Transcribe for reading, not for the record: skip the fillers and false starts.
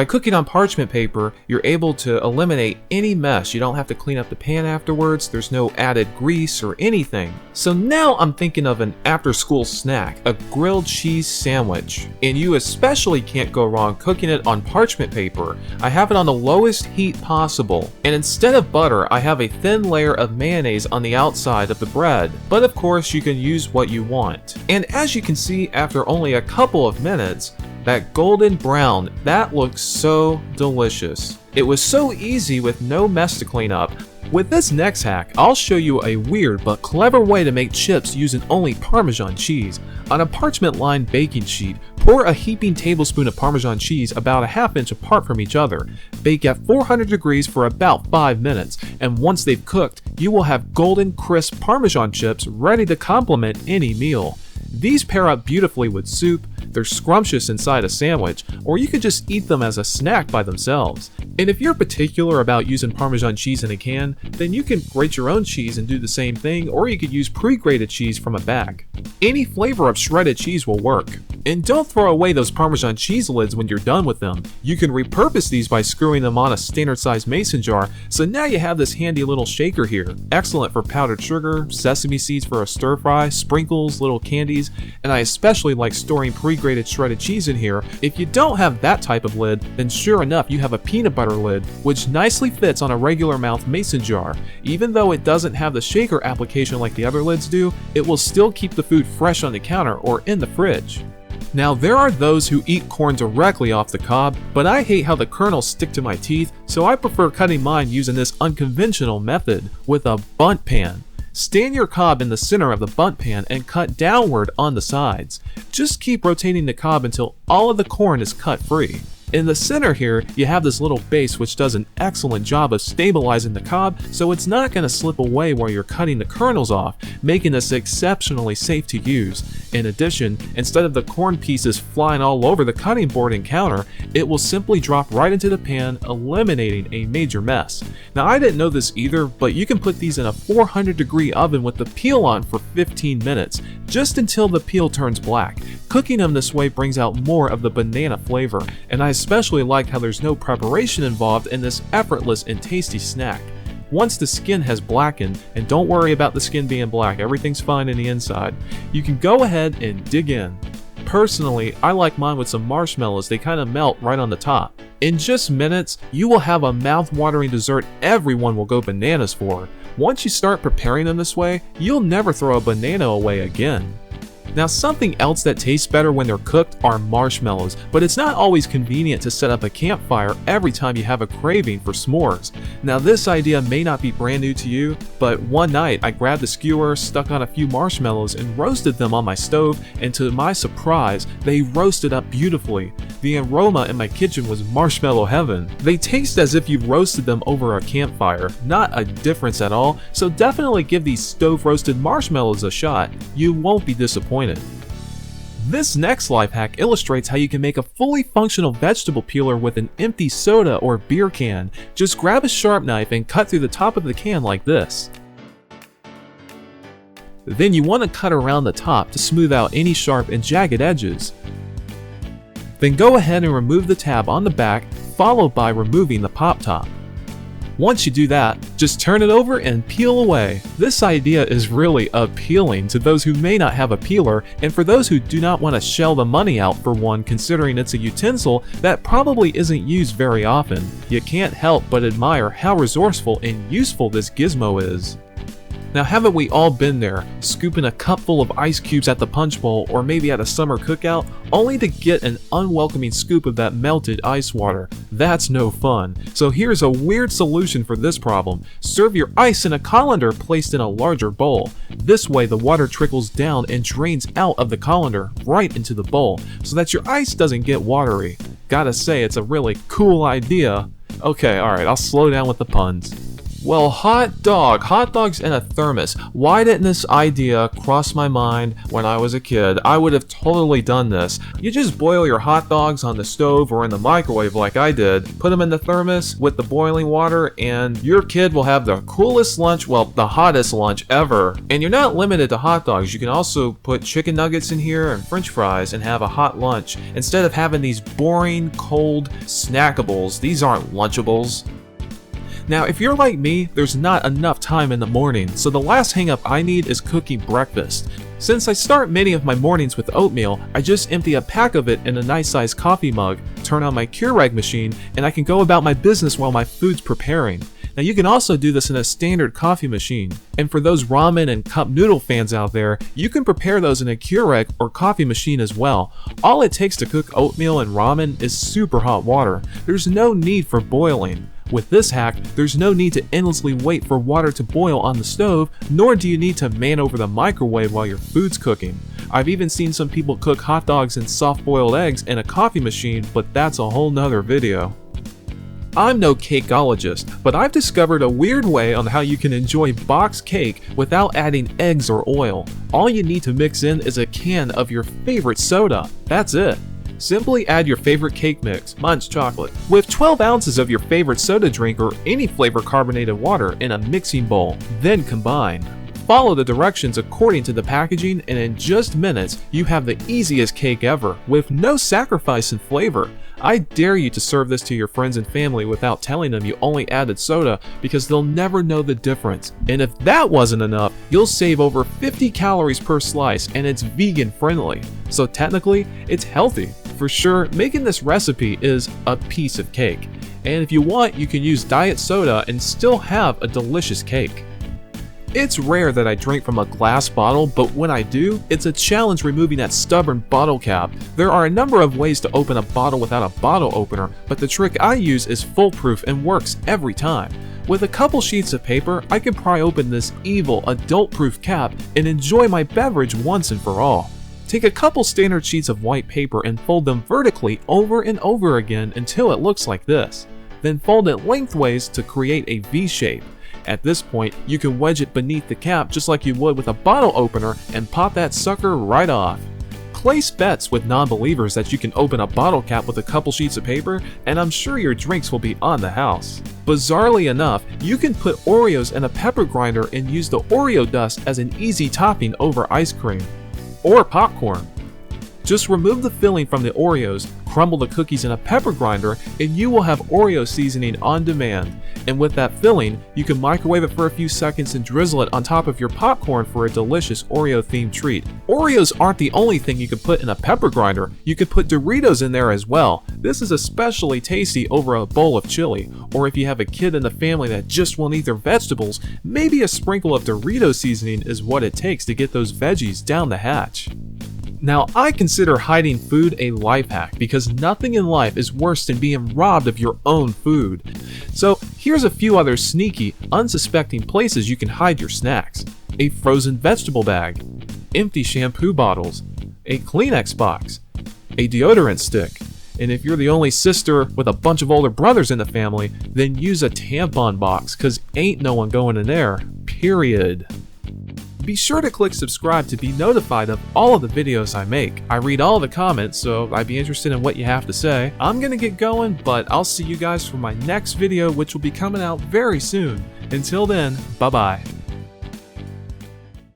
By cooking on parchment paper, you're able to eliminate any mess. You don't have to clean up the pan afterwards, there's no added grease or anything. So now I'm thinking of an after-school snack, a grilled cheese sandwich. And you especially can't go wrong cooking it on parchment paper. I have it on the lowest heat possible. And instead of butter, I have a thin layer of mayonnaise on the outside of the bread. But of course, you can use what you want. And as you can see, after only a couple of minutes, that golden brown, that looks so delicious. It was so easy with no mess to clean up. With this next hack, I'll show you a weird but clever way to make chips using only Parmesan cheese. On a parchment-lined baking sheet, pour a heaping tablespoon of Parmesan cheese about a ½ inch apart from each other. Bake at 400 degrees for about 5 minutes, and once they've cooked, you will have golden crisp Parmesan chips ready to complement any meal. These pair up beautifully with soup, they're scrumptious inside a sandwich, or you could just eat them as a snack by themselves. And if you're particular about using Parmesan cheese in a can, then you can grate your own cheese and do the same thing, or you could use pre-grated cheese from a bag. Any flavor of shredded cheese will work. And don't throw away those Parmesan cheese lids when you're done with them. You can repurpose these by screwing them on a standard sized mason jar, so now you have this handy little shaker here. Excellent for powdered sugar, sesame seeds for a stir fry, sprinkles, little candies, and I especially like storing pre-grated shredded cheese in here. If you don't have that type of lid, then sure enough you have a peanut butter lid, which nicely fits on a regular mouth mason jar. Even though it doesn't have the shaker application like the other lids do, it will still keep the food fresh on the counter or in the fridge. Now there are those who eat corn directly off the cob, but I hate how the kernels stick to my teeth, so I prefer cutting mine using this unconventional method with a bundt pan. Stand your cob in the center of the bundt pan and cut downward on the sides. Just keep rotating the cob until all of the corn is cut free. In the center here, you have this little base which does an excellent job of stabilizing the cob, so it's not going to slip away while you're cutting the kernels off, making this exceptionally safe to use. In addition, instead of the corn pieces flying all over the cutting board and counter, it will simply drop right into the pan, eliminating a major mess. Now I didn't know this either, but you can put these in a 400-degree oven with the peel on for 15 minutes, just until the peel turns black. Cooking them this way brings out more of the banana flavor, and I especially like how there's no preparation involved in this effortless and tasty snack. Once the skin has blackened, and don't worry about the skin being black, everything's fine in the inside, you can go ahead and dig in. Personally, I like mine with some marshmallows, they kind of melt right on the top. In just minutes, you will have a mouth-watering dessert everyone will go bananas for. Once you start preparing them this way, you'll never throw a banana away again. Now something else that tastes better when they're cooked are marshmallows, but it's not always convenient to set up a campfire every time you have a craving for s'mores. Now this idea may not be brand new to you, but one night I grabbed a skewer, stuck on a few marshmallows and roasted them on my stove, and to my surprise, they roasted up beautifully. The aroma in my kitchen was marshmallow heaven. They taste as if you roasted them over a campfire, not a difference at all, so definitely give these stove roasted marshmallows a shot. You won't be disappointed. This next life hack illustrates how you can make a fully functional vegetable peeler with an empty soda or beer can. Just grab a sharp knife and cut through the top of the can like this. Then you want to cut around the top to smooth out any sharp and jagged edges. Then go ahead and remove the tab on the back, followed by removing the pop top. Once you do that, just turn it over and peel away. This idea is really appealing to those who may not have a peeler, and for those who do not want to shell the money out for one, considering it's a utensil that probably isn't used very often. You can't help but admire how resourceful and useful this gizmo is. Now haven't we all been there, scooping a cup full of ice cubes at the punch bowl or maybe at a summer cookout, only to get an unwelcoming scoop of that melted ice water? That's no fun. So here's a weird solution for this problem. Serve your ice in a colander placed in a larger bowl. This way the water trickles down and drains out of the colander right into the bowl, so that your ice doesn't get watery. Gotta say, it's a really cool idea. Okay, alright, I'll slow down with the puns. Well, hot dogs in a thermos. Why didn't this idea cross my mind when I was a kid? I would have totally done this. You just boil your hot dogs on the stove or in the microwave like I did, put them in the thermos with the boiling water, and your kid will have the coolest lunch, well, the hottest lunch ever. And you're not limited to hot dogs. You can also put chicken nuggets in here and french fries and have a hot lunch instead of having these boring, cold snackables. These aren't Lunchables. Now, if you're like me, there's not enough time in the morning, so the last hang up I need is cooking breakfast. Since I start many of my mornings with oatmeal, I just empty a pack of it in a nice sized coffee mug, turn on my Keurig machine, and I can go about my business while my food's preparing. Now you can also do this in a standard coffee machine. And for those ramen and cup noodle fans out there, you can prepare those in a Keurig or coffee machine as well. All it takes to cook oatmeal and ramen is super hot water. There's no need for boiling. With this hack, there's no need to endlessly wait for water to boil on the stove, nor do you need to man over the microwave while your food's cooking. I've even seen some people cook hot dogs and soft-boiled eggs in a coffee machine, but that's a whole nother video. I'm no cakeologist, but I've discovered a weird way on how you can enjoy boxed cake without adding eggs or oil. All you need to mix in is a can of your favorite soda. That's it. Simply add your favorite cake mix, mine's chocolate, with 12 ounces of your favorite soda drink or any flavor carbonated water in a mixing bowl, then combine. Follow the directions according to the packaging, and in just minutes, you have the easiest cake ever, with no sacrifice in flavor. I dare you to serve this to your friends and family without telling them you only added soda, because they'll never know the difference. And if that wasn't enough, you'll save over 50 calories per slice, and it's vegan friendly. So technically, it's healthy. For sure, making this recipe is a piece of cake. And if you want, you can use diet soda and still have a delicious cake. It's rare that I drink from a glass bottle, but when I do, it's a challenge removing that stubborn bottle cap. There are a number of ways to open a bottle without a bottle opener, but the trick I use is foolproof and works every time. With a couple sheets of paper, I can pry open this evil adult-proof cap and enjoy my beverage once and for all. Take a couple standard sheets of white paper and fold them vertically over and over again until it looks like this. Then fold it lengthways to create a V shape. At this point, you can wedge it beneath the cap just like you would with a bottle opener and pop that sucker right off. Place bets with non-believers that you can open a bottle cap with a couple sheets of paper, and I'm sure your drinks will be on the house. Bizarrely enough, you can put Oreos in a pepper grinder and use the Oreo dust as an easy topping over ice cream. Or popcorn. Just remove the filling from the Oreos, crumble the cookies in a pepper grinder, and you will have Oreo seasoning on demand. And with that filling, you can microwave it for a few seconds and drizzle it on top of your popcorn for a delicious Oreo-themed treat. Oreos aren't the only thing you could put in a pepper grinder. You could put Doritos in there as well. This is especially tasty over a bowl of chili. Or if you have a kid in the family that just won't eat their vegetables, maybe a sprinkle of Dorito seasoning is what it takes to get those veggies down the hatch. Now, I consider hiding food a life hack because nothing in life is worse than being robbed of your own food. So here's a few other sneaky, unsuspecting places you can hide your snacks. A frozen vegetable bag, empty shampoo bottles, a Kleenex box, a deodorant stick, and if you're the only sister with a bunch of older brothers in the family, then use a tampon box, cause ain't no one going in there, period. Be sure to click subscribe to be notified of all of the videos I make. I read all the comments, so I'd be interested in what you have to say. I'm gonna get going, but I'll see you guys for my next video, which will be coming out very soon. Until then, bye-bye.